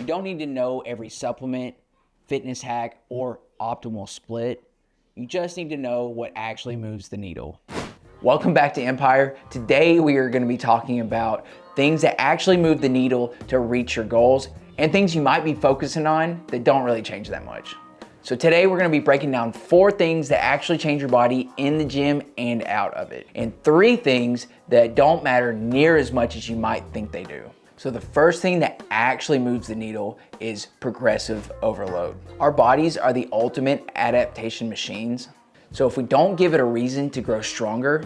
don't need to know every supplement, fitness hack, or optimal split. You just need to know what actually moves the needle. Welcome back to Empire. Today we are going to be talking about things that actually move the needle to reach your goals and things you might be focusing on that don't really change that much. So today we're going to be breaking down 4 things that actually change your body in the gym and out of it, and 3 things that don't matter near as much as you might think they do. So the first thing that actually moves the needle is progressive overload. Our bodies are the ultimate adaptation machines. So if we don't give it a reason to grow stronger,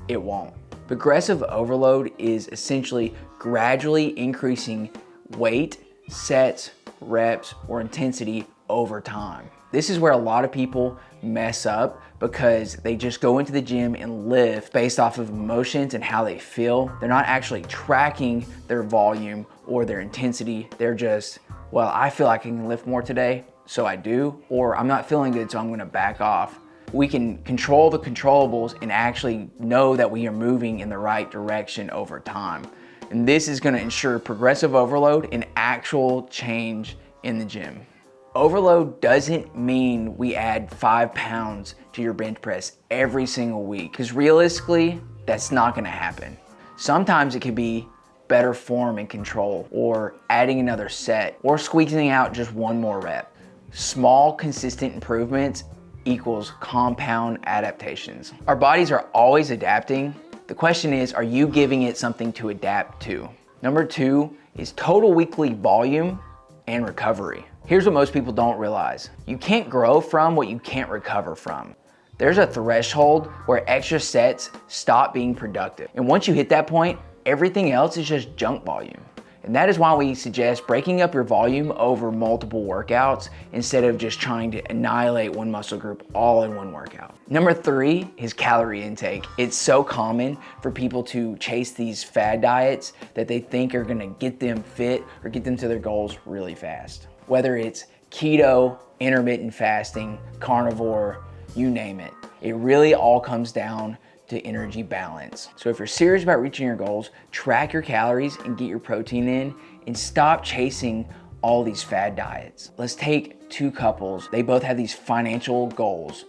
it won't. Progressive overload is essentially gradually increasing weight, sets, reps, or intensity over time. This is where a lot of people mess up because they just go into the gym and lift based off of emotions and how they feel. They're not actually tracking their volume or their intensity. They're just, well, I feel like I can lift more today, so I do, or I'm not feeling good, so I'm gonna back off. We can control the controllables and actually know that we are moving in the right direction over time. And this is gonna ensure progressive overload and actual change in the gym. Overload doesn't mean we add 5 pounds to your bench press every single week, because realistically, that's not gonna happen. Sometimes it could be better form and control, or adding another set, or squeezing out just one more rep. Small, consistent improvements equals compound adaptations. Our bodies are always adapting. The question is, are you giving it something to adapt to? Number 2 is total weekly volume and recovery. Here's what most people don't realize. You can't grow from what you can't recover from. There's a threshold where extra sets stop being productive. And once you hit that point, everything else is just junk volume. And that is why we suggest breaking up your volume over multiple workouts instead of just trying to annihilate one muscle group all in one workout. Number 3 is calorie intake. It's so common for people to chase these fad diets that they think are gonna get them fit or get them to their goals really fast. Whether it's keto, intermittent fasting, carnivore, you name it. It really all comes down to energy balance. So if you're serious about reaching your goals, track your calories and get your protein in, and stop chasing all these fad diets. Let's take 2 couples. They both have these financial goals.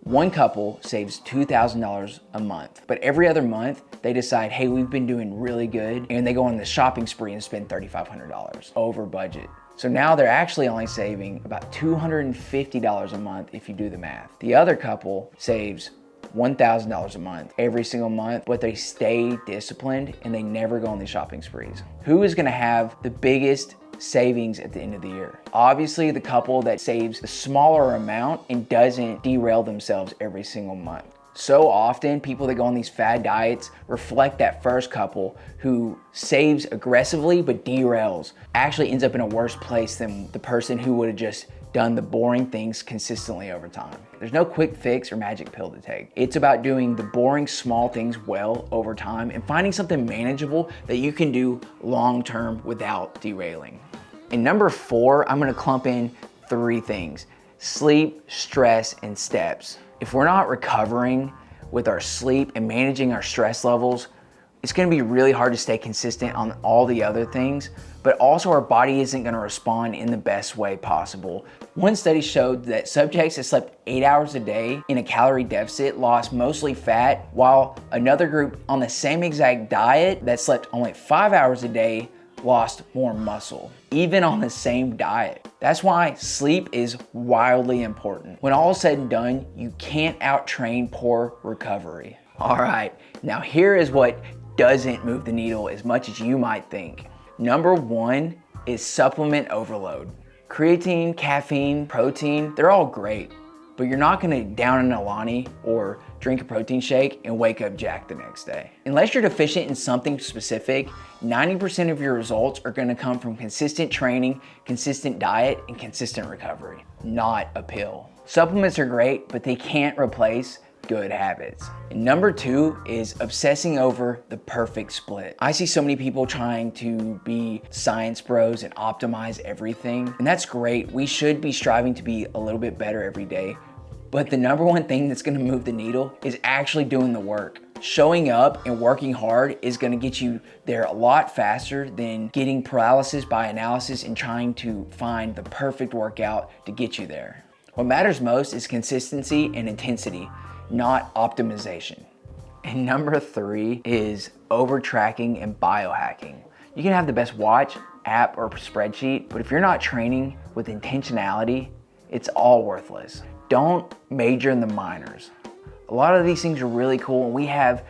One couple saves $2,000 a month, but every other month they decide, hey, we've been doing really good, and they go on the shopping spree and spend $3,500 over budget. So now they're actually only saving about $250 a month if you do the math. The other couple saves $1,000 a month every single month, but they stay disciplined and they never go on these shopping sprees. Who is gonna have the biggest savings at the end of the year? Obviously, the couple that saves a smaller amount and doesn't derail themselves every single month. So often, people that go on these fad diets reflect that first couple who saves aggressively but derails, actually ends up in a worse place than the person who would have just done the boring things consistently over time. There's no quick fix or magic pill to take. It's about doing the boring small things well over time and finding something manageable that you can do long-term without derailing. And number 4, I'm gonna clump in 3 things: sleep, stress, and steps. If we're not recovering with our sleep and managing our stress levels, it's gonna be really hard to stay consistent on all the other things, but also our body isn't gonna respond in the best way possible. One study showed that subjects that slept 8 hours a day in a calorie deficit lost mostly fat, while another group on the same exact diet that slept only 5 hours a day lost more muscle, even on the same diet. That's why sleep is wildly important. When all is said and done, you can't out-train poor recovery. All right, now here is what doesn't move the needle as much as you might think. Number 1 is supplement overload. Creatine, caffeine, protein, they're all great, but you're not gonna down an Alani or drink a protein shake and wake up jacked the next day. Unless you're deficient in something specific, 90% of your results are gonna come from consistent training, consistent diet, and consistent recovery, not a pill. Supplements are great, but they can't replace good habits. And number 2 is obsessing over the perfect split. I see so many people trying to be science bros and optimize everything, and that's great. We should be striving to be a little bit better every day. But the number 1 thing that's gonna move the needle is actually doing the work. Showing up and working hard is gonna get you there a lot faster than getting paralysis by analysis and trying to find the perfect workout to get you there. What matters most is consistency and intensity, not optimization. And number 3 is over tracking and biohacking. You can have the best watch, app, or spreadsheet, but if you're not training with intentionality, it's all worthless. Don't major in the minors. A lot of these things are really cool and we have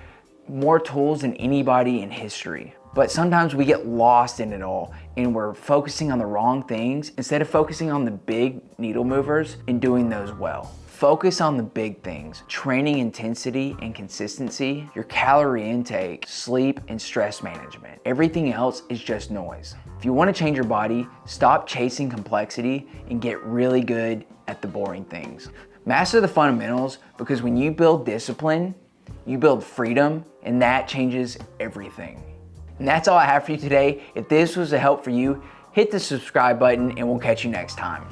more tools than anybody in history. But sometimes we get lost in it all and we're focusing on the wrong things instead of focusing on the big needle movers and doing those well. Focus on the big things: training intensity and consistency, your calorie intake, sleep, and stress management. Everything else is just noise. If you want to change your body, stop chasing complexity and get really good at the boring things. Master the fundamentals, because when you build discipline, you build freedom, and that changes everything. And that's all I have for you today. If this was a help for you, hit the subscribe button and we'll catch you next time.